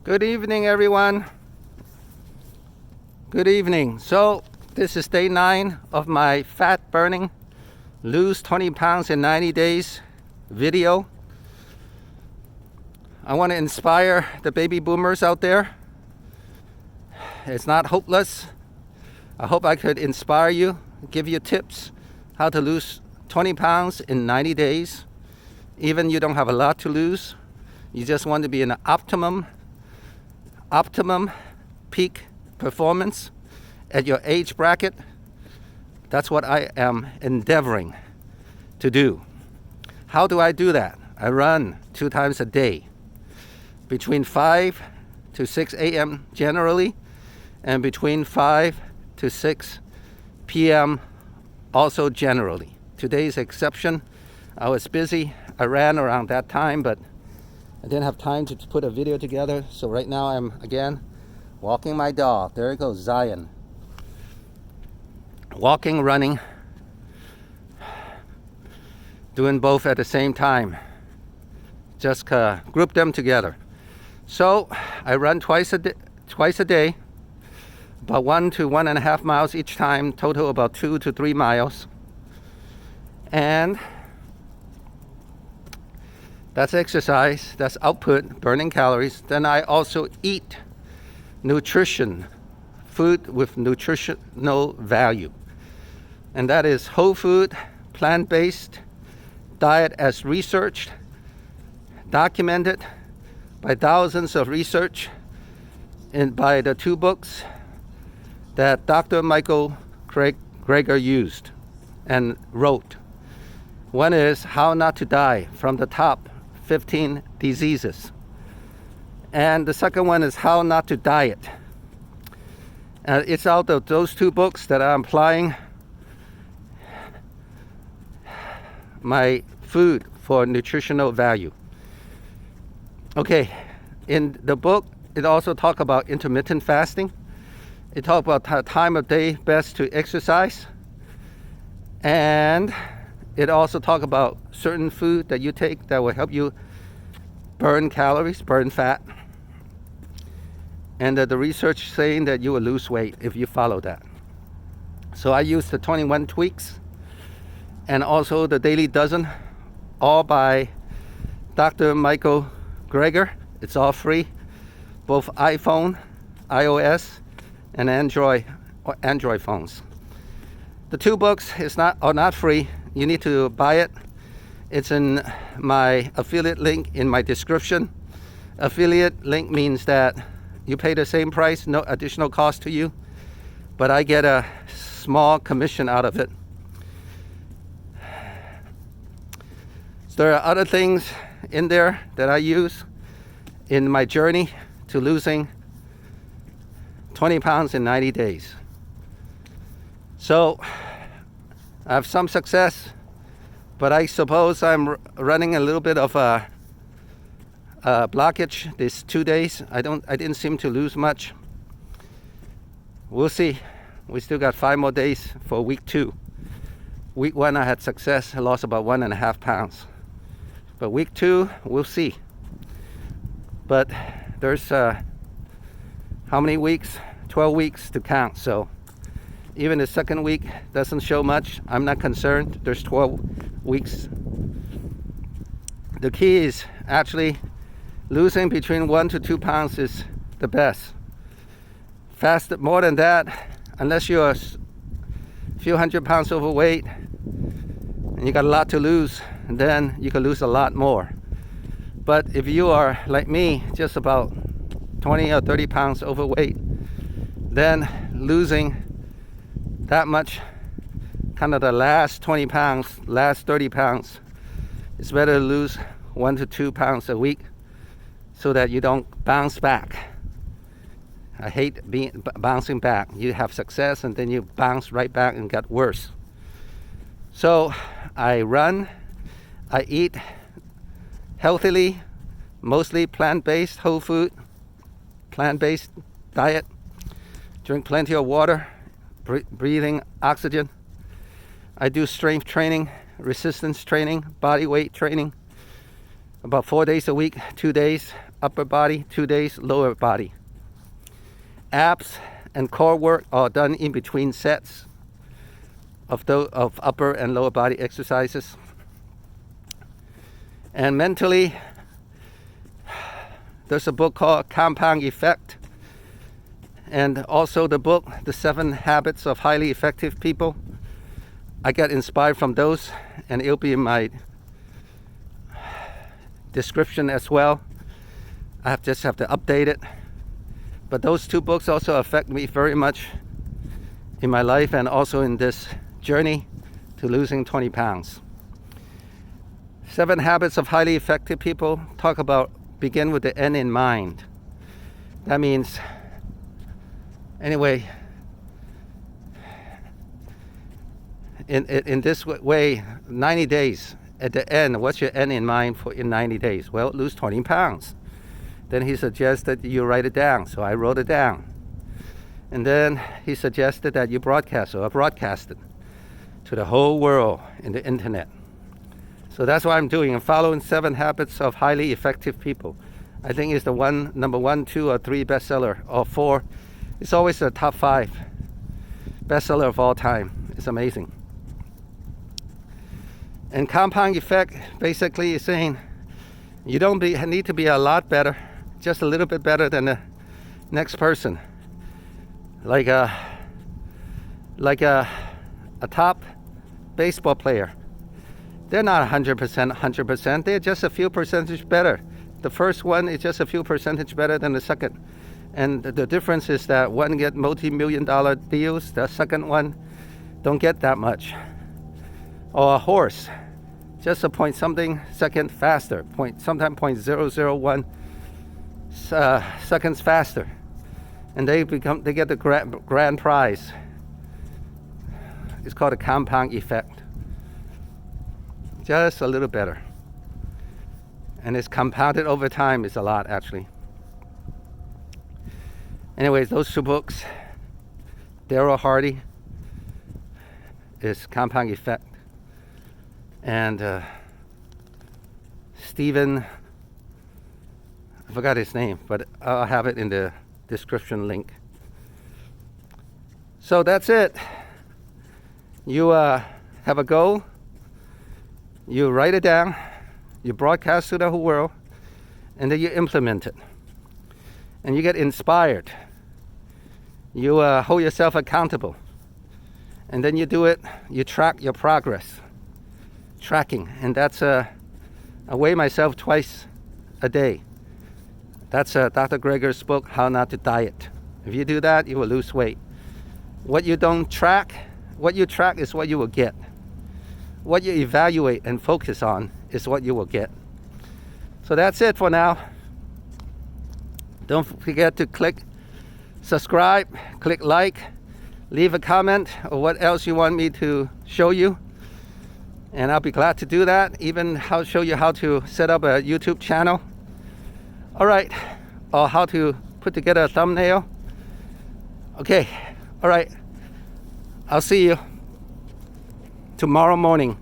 Good evening, everyone. Good evening. So this is day 9 of my fat burning, lose 20 pounds in 90 days video. I want to inspire the baby boomers out there. It's not hopeless. I hope I could inspire you, give you tips how to lose 20 pounds in 90 days. Even you don't have a lot to lose. You just want to be in an optimum peak performance at your age bracket. That's what I am endeavoring to do. How do I do that? I run 2 times a day, between 5 to 6 a.m. generally, and between 5 to 6 p.m. also generally. Today's exception. I was busy. I ran around that time, but I didn't have time to put a video together. So right now I'm again walking my dog. There it goes, Zion. Walking, running, doing both at the same time. Just group them together. So I run twice a day, about 1 to 1.5 miles each time, total about 2 to 3 miles. And that's exercise, that's output, burning calories. Then I also eat nutrition, food with nutritional value. And that is whole food, plant-based diet as researched, documented by thousands of research and by the 2 books that Dr. Michael Greger used and wrote. One is How Not to Die from the Top 15 Diseases. And the second one is How Not to Diet. It's out of those 2 books that I'm applying my food for nutritional value. Okay, in the book, it also talks about intermittent fasting. It talks about the time of day best to exercise. And it also talks about certain food that you take that will help you burn calories, burn fat. And the research saying that you will lose weight if you follow that. So I use the 21 tweaks and also the Daily Dozen, all by Dr. Michael Greger. It's all free, both iPhone, iOS, and Android phones. The 2 books are not free. You need to buy it. It's in my affiliate link in my description. Affiliate link means that you pay the same price, no additional cost to you, but I get a small commission out of it. So there are other things in there that I use in my journey to losing 20 pounds in 90 days. So I have some success, but I suppose I'm running a little bit of a blockage these 2 days. I didn't seem to lose much. We'll see. We still got 5 more days for week 2. Week 1 I had success. I lost about 1.5 pounds. But week 2, we'll see. But there's how many weeks? 12 weeks to count. So even the second week doesn't show much. I'm not concerned. There's 12 weeks. The key is actually losing between 1 to 2 pounds is the best. Fasted more than that, unless you're a few hundred pounds overweight and you got a lot to lose, then you can lose a lot more. But if you are like me, just about 20 or 30 pounds overweight, then losing that much, kind of the last 20 pounds, last 30 pounds, it's better to lose 1 to 2 pounds a week so that you don't bounce back. I hate bouncing back. You have success and then you bounce right back and get worse. So I run, I eat healthily, mostly plant-based, whole food, plant-based diet, drink plenty of water, breathing oxygen. I do strength training, resistance training, body weight training, about 4 days a week, 2 days upper body, 2 days lower body. Abs and core work are done in between sets of upper and lower body exercises. And mentally, there's a book called Compound Effect, and also the book, The 7 Habits of Highly Effective People. I get inspired from those, and it'll be in my description as well. I just have to update it. But those 2 books also affect me very much in my life and also in this journey to losing 20 pounds. 7 Habits of Highly Effective People talk about begin with the end in mind. That means, anyway, in this way, 90 days at the end, what's your end in mind for in 90 days? Well, lose 20 pounds. Then he suggested you write it down, so I wrote it down. And then he suggested that you broadcast, so I broadcasted to the whole world in the internet. So that's what I'm doing. I'm following 7 Habits of Highly Effective People. I think it's the number 1, 2, or 3 bestseller, or 4. It's always the top 5 bestseller of all time. It's amazing. And compound effect basically is saying you don't need to be a lot better, just a little bit better than the next person. Like a top baseball player. They're not 100%. They're just a few percentage better. The first one is just a few percentage better than the second. And the difference is that one get multi-million-dollar deals, the second one don't get that much. Or a horse, just a point something second faster, sometimes 0.001 seconds faster, and they get the grand prize. It's called a compound effect. Just a little better, and it's compounded over time. It's a lot, actually. Anyways, those 2 books, Daryl Hardy is Compound Effect, and Stephen, I forgot his name, but I'll have it in the description link. So that's it. You have a goal, you write it down, you broadcast to the whole world, and then you implement it. And you get inspired. You hold yourself accountable. And then you do it, you track your progress. Tracking, and that's I weigh myself twice a day. That's Dr. Greger's book, How Not to Diet. If you do that, you will lose weight. What you don't track, what you track is what you will get. What you evaluate and focus on is what you will get. So that's it for now. Don't forget to click subscribe, click like, leave a comment or what else you want me to show you. And I'll be glad to do that. Even show you how to set up a YouTube channel. All right, or how to put together a thumbnail. Okay, all right. I'll see you tomorrow morning.